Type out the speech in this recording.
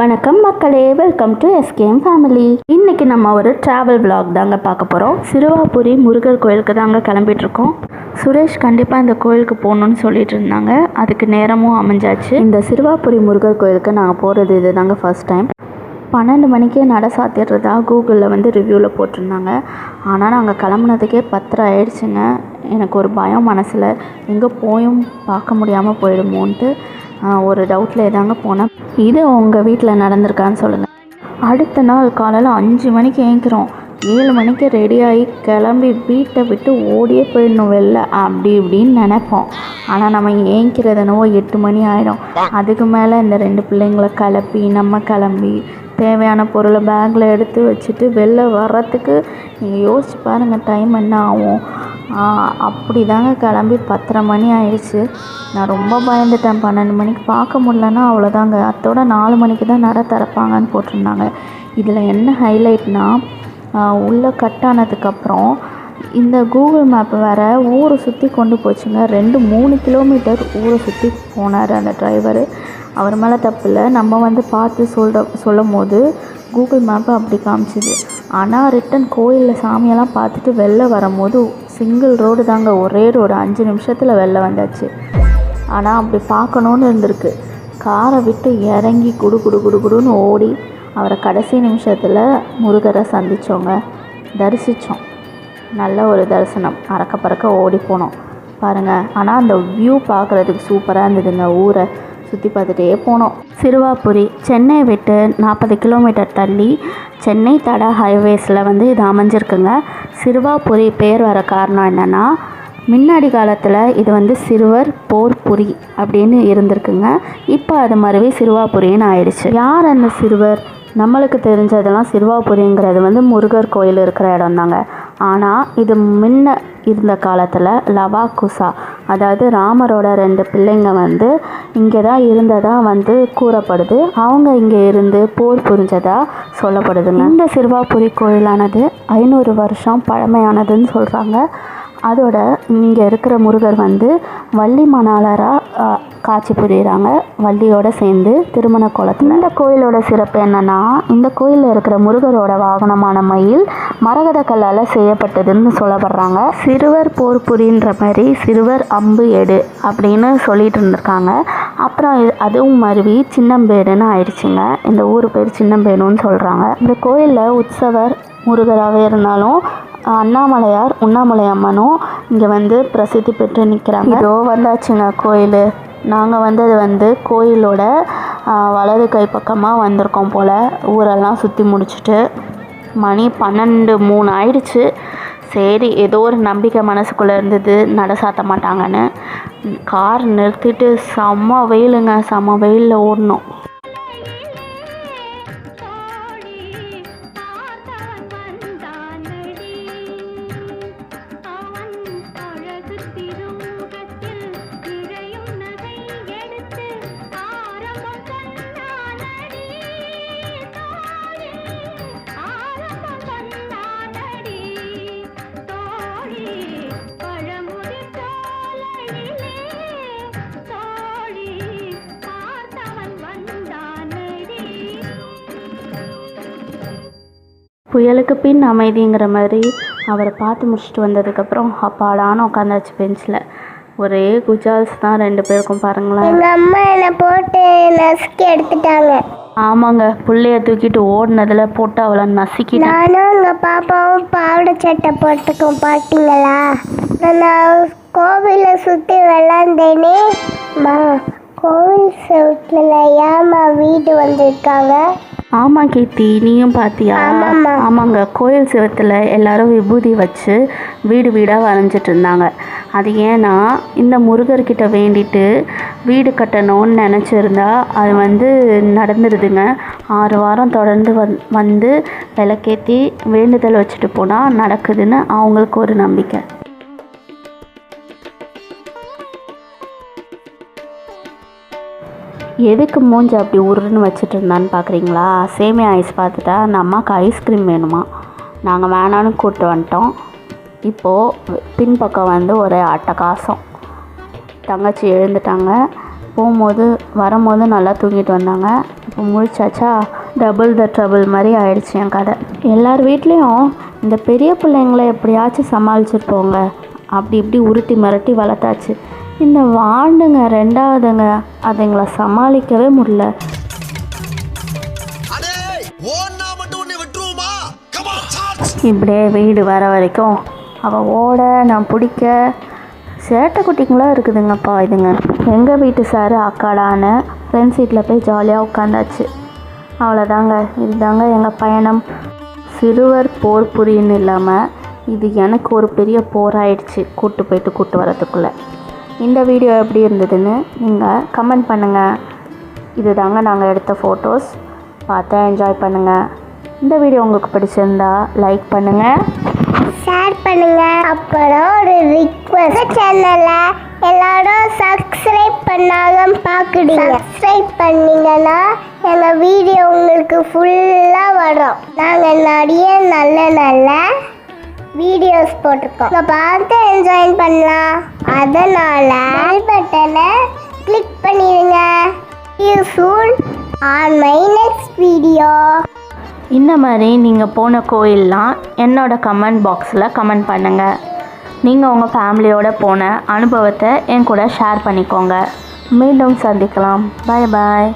வணக்கம் மக்களே, welcome to SKM family. இன்றைக்கி நம்ம ஒரு ட்ராவல் விலாக் தாங்க பார்க்க போகிறோம். சிறுவாபுரி முருகர் கோயிலுக்கு தாங்க கிளம்பிட்டுருக்கோம். சுரேஷ் கண்டிப்பாக இந்த கோயிலுக்கு போகணுன்னு சொல்லிட்டு இருந்தாங்க. அதுக்கு நேரமும் அமைஞ்சாச்சு. இந்த சிறுவாபுரி முருகர் கோயிலுக்கு நாங்கள் போகிறது இது தாங்க ஃபர்ஸ்ட் டைம். 12 மணிக்கே நட சாத்திடுறதா கூகுளில் ரிவ்யூவில் போட்டிருந்தாங்க. ஆனால் நாங்கள் கிளம்புனதுக்கே 10 ஆயிடுச்சுங்க. எனக்கு ஒரு பயம் மனசில், எங்கே போயும் பார்க்க முடியாமல் போயிடுமோன்ட்டு ஒரு டவுட்டில் தாங்க போனேன். இது உங்கள் வீட்டில் நடந்திருக்கான்னு சொல்லுங்கள். அடுத்த நாள் காலையில் 5 மணிக்கு ஏங்கிறோம். 7 மணிக்கு ரெடியாகி கிளம்பி வீட்டை விட்டு ஓடியே போயிடணும் வெளில அப்படி இப்படின்னு நினைப்போம். ஆனால் நம்ம ஏங்கிறதுனவோ 8 மணி ஆகிடும். அதுக்கு மேலே இந்த 2 பிள்ளைங்களை கிளப்பி நம்ம கிளம்பி தேவையான பொருளை பேக்கில் எடுத்து வச்சுட்டு வெளில வர்றதுக்கு நீங்கள் யோசிச்சு பாருங்கள் டைம் என்ன ஆகும். அப்படி தாங்க கிளம்பி 10:30 மணி ஆயிடுச்சு. நான் ரொம்ப பயந்துட்டேன். 12 மணிக்கு பார்க்க முடிலன்னா அவ்வளோதாங்க. அதோட 4 மணிக்கு தான் நட திறப்பாங்கன்னு போட்டிருந்தாங்க. இதில் என்ன ஹைலைட்னால், உள்ளே கட் ஆனதுக்கப்புறம் இந்த கூகுள் மேப் வேறு ஊரை சுற்றி கொண்டு போச்சுங்க. 2-3 கிலோமீட்டர் ஊரை சுற்றி போனார் அந்த டிரைவரு. அவர் மேலே தப்பு இல்லை. நம்ம பார்த்து சொல்லும் போது கூகுள் மேப்பை அப்படி காமிச்சிது. ஆனால் ரிட்டன் கோயிலில் சாமியெல்லாம் பார்த்துட்டு வெளில வரும்போது சிங்கிள் ரோடு தாங்க, ஒரே ரோடு. 5 நிமிஷத்தில் வெளில வந்தாச்சு. ஆனால் அப்படி பார்க்கணுன்னு இருந்திருக்கு. காரை விட்டு இறங்கி குடுன்னு ஓடி அவரை கடைசி நிமிஷத்தில் முருகரை சந்தித்தோங்க, தரிசித்தோம். நல்ல ஒரு தரிசனம். அறக்க பறக்க ஓடி போனோம் பாருங்கள். ஆனால் அந்த வியூ பார்க்குறதுக்கு சூப்பராக இருந்ததுங்க. ஊரை சுற்றி பார்த்துட்டே போனோம். சிறுவாபுரி சென்னை விட்டு 40 கிலோமீட்டர் தள்ளி சென்னை தட ஹைவேஸில் இது அமைஞ்சிருக்குங்க. சிறுவாபுரி பேர் வர காரணம் என்னென்னா, முன்னாடி காலத்தில் இது சிறுவர் போர்புரி அப்படின்னு இருந்திருக்குங்க. இப்போ அது மாதிரி சிறுவாபுரின்னு ஆயிடுச்சு. யார் அந்த சிறுவர்? நம்மளுக்கு தெரிஞ்சதெல்லாம் சிறுவாபுரிங்கிறது முருகர் கோயில் இருக்கிற இடம் தாங்க. ஆனால் இது முன்ன இருந்த காலத்தில் லவாகுசா, அதாவது ராமரோட 2 பிள்ளைங்க இங்கே தான் இருந்ததாக கூறப்படுது. அவங்க இங்கே இருந்து போர் புரிஞ்சதாக சொல்லப்படுதுங்க. இந்த சிறுவாபுரி கோயிலானது 500 வருஷம் பழமையானதுன்னு சொல்கிறாங்க. அதோட இங்கே இருக்கிற முருகர் வள்ளி மணாளராக காட்சி புரிகிறாங்க, வள்ளியோடு சேர்ந்து திருமண கோலத்தில். இந்த கோயிலோட சிறப்பு என்னென்னா, இந்த கோயிலில் இருக்கிற முருகரோட வாகனமான மயில் மரகத கல்லால் செய்யப்பட்டதுன்னு சொல்லப்படுறாங்க. சிறுவர் போர் புரின்ற மாதிரி சிறுவர் அம்பு எடு அப்படின்னு சொல்லிட்டு இருந்திருக்காங்க. அப்புறம் அதுவும் மருவி சின்னம்பேடுன்னு ஆயிடுச்சுங்க. இந்த ஊர் பேர் சின்னம்பேடுன்னு சொல்கிறாங்க. இந்த கோயிலில் உற்சவர் முருகராகவே இருந்தாலும் அண்ணாமலையார் உண்ணாமலை அம்மனும் இங்கே பிரசித்தி பெற்று நிற்கிறாங்க. இதோ வந்தாச்சுங்க கோயில். நாங்கள் அது கோயிலோட வலது கை பக்கமாக வந்திருக்கோம் போல். ஊரெல்லாம் சுற்றி முடிச்சுட்டு மணி 12:03 ஆயிடுச்சு. சரி, ஏதோ ஒரு நம்பிக்கை மனசுக்குள்ளே இருந்தது நட சாத்த மாட்டாங்கன்னு. கார் நிறுத்திட்டு செம்ம வெயிலுங்க, செம்ம வெயிலில் ஓடணும். புயலுக்கு பின் அமைதிங்கிற மாதிரி அவரை பார்த்து முடிச்சுட்டு வந்ததுக்கப்புறம் அப்பாடான்னு உட்காந்தாச்சு பெஞ்சில். ஒரே குஜால்ஸ் தான் 2 பேருக்கும். பாருங்களேன், எங்கள் அம்மா என்னை போட்டு நசுக்கி எடுத்துட்டாங்க. ஆமாங்க, பிள்ளைய தூக்கிட்டு ஓடினதில் போட்டு அவளை நசுக்கி. நானும் எங்கள் பாப்பாவும் பாவாடை சட்டை போட்டுக்கோம், பார்த்தீங்களா? நான் கோவிலை சுற்றி விளாண்டேனே. கோவில் சுற்றில் ஏமா வீடு வந்திருக்காங்க. ஆமாம் கீர்த்தி, நீயும் பார்த்தியா? ஆமாங்க, கோயில் சிவத்தில் எல்லாரும் விபூதி வச்சு வீடு வீடாக வரைஞ்சிட்டு இருந்தாங்க. அது ஏன்னா இந்த முருகர்கிட்ட வேண்டிட்டு வீடு கட்டணும்னு நினச்சிருந்தா அது நடந்துடுதுங்க. 6 வாரம் தொடர்ந்து விளக்கேற்றி வேண்டுதல் வச்சுட்டு போனால் நடக்குதுன்னு அவங்களுக்கு ஒரு நம்பிக்கை. எதுக்கு மூஞ்சி அப்படி உருன்னு வச்சுட்டு இருந்தான்னு பார்க்குறீங்களா? சேமியா ஐஸ் பார்த்துட்டா அந்த அம்மாவுக்கு ஐஸ்கிரீம் வேணுமா. நாங்கள் வேணான்னு கூப்பிட்டு வந்துட்டோம். இப்போது பின்பக்கம் ஒரே அட்டகாசம். தங்கச்சி எழுந்துட்டாங்க. வரும்போது நல்லா தூங்கிட்டு வந்தாங்க. முழிச்சாச்சா டபுள் த ட்ரபிள் மாதிரி ஆயிடுச்சு என் கதை. எல்லார் வீட்லேயும் இந்த பெரிய பிள்ளைங்கள எப்படியாச்சும் சமாளிச்சிருப்போங்க. அப்படி இப்படி உருட்டி மிரட்டி வளர்த்தாச்சு. இந்த வாண்டுங்க ரெண்டாவதுங்க அதுங்களை சமாளிக்கவே முடியல. இப்படியே வீடு வர வரைக்கும் அவள் ஓட நான் பிடிக்க சேட்டை குட்டிங்களாக இருக்குதுங்கப்பா இதுங்க. எங்கள் வீட்டு சார் அக்காடான்னு ஃப்ரெண்ட் சீட்டில் போய் ஜாலியாக உட்காந்தாச்சு. அவ்வளோதாங்க, இதுதாங்க எங்கள் பயணம். சிறுவர் போர் புரின்னு இல்லாமல் இது எனக்கு ஒரு பெரிய போராயிடுச்சு கூட்டு போயிட்டு கூட்டு வரதுக்குள்ளே. இந்த வீடியோ எப்படி இருந்ததுன்னு நீங்கள் கமெண்ட் பண்ணுங்கள். இது தாங்க நாங்கள் எடுத்த ஃபோட்டோஸ். பார்த்து என்ஜாய் பண்ணுங்கள். இந்த வீடியோ உங்களுக்கு பிடிச்சிருந்தா லைக் பண்ணுங்கள், ஷேர் பண்ணுங்க. அப்புறம் ஒரு ரிக்வெஸ்ட், சேனலை எல்லாரும் சப்ஸ்கிரைப் பண்ணாத பார்க்குறீங்க. சப்ஸ்கிரைப் பண்ணீங்கன்னா எங்கள் வீடியோ உங்களுக்கு ஃபுல்லாக வரும். நாங்கள் நிறைய நல்ல நல்ல வீடியோஸ் போட்டிருக்கோம், பார்த்து என்ஜாய் பண்ணலாம். அதனால் பெல் பட்டனை கிளிக் பண்ணிடுங்க. See you soon on my next video. இந்த மாதிரி நீங்கள் போன கோயிலெலாம் என்னோடய கமெண்ட் பாக்ஸில் கமெண்ட் பண்ணுங்கள். நீங்கள் உங்கள் ஃபேமிலியோடு போன அனுபவத்தை என் கூட ஷேர் பண்ணிக்கோங்க. மீண்டும் சந்திக்கலாம். பாய் பாய்.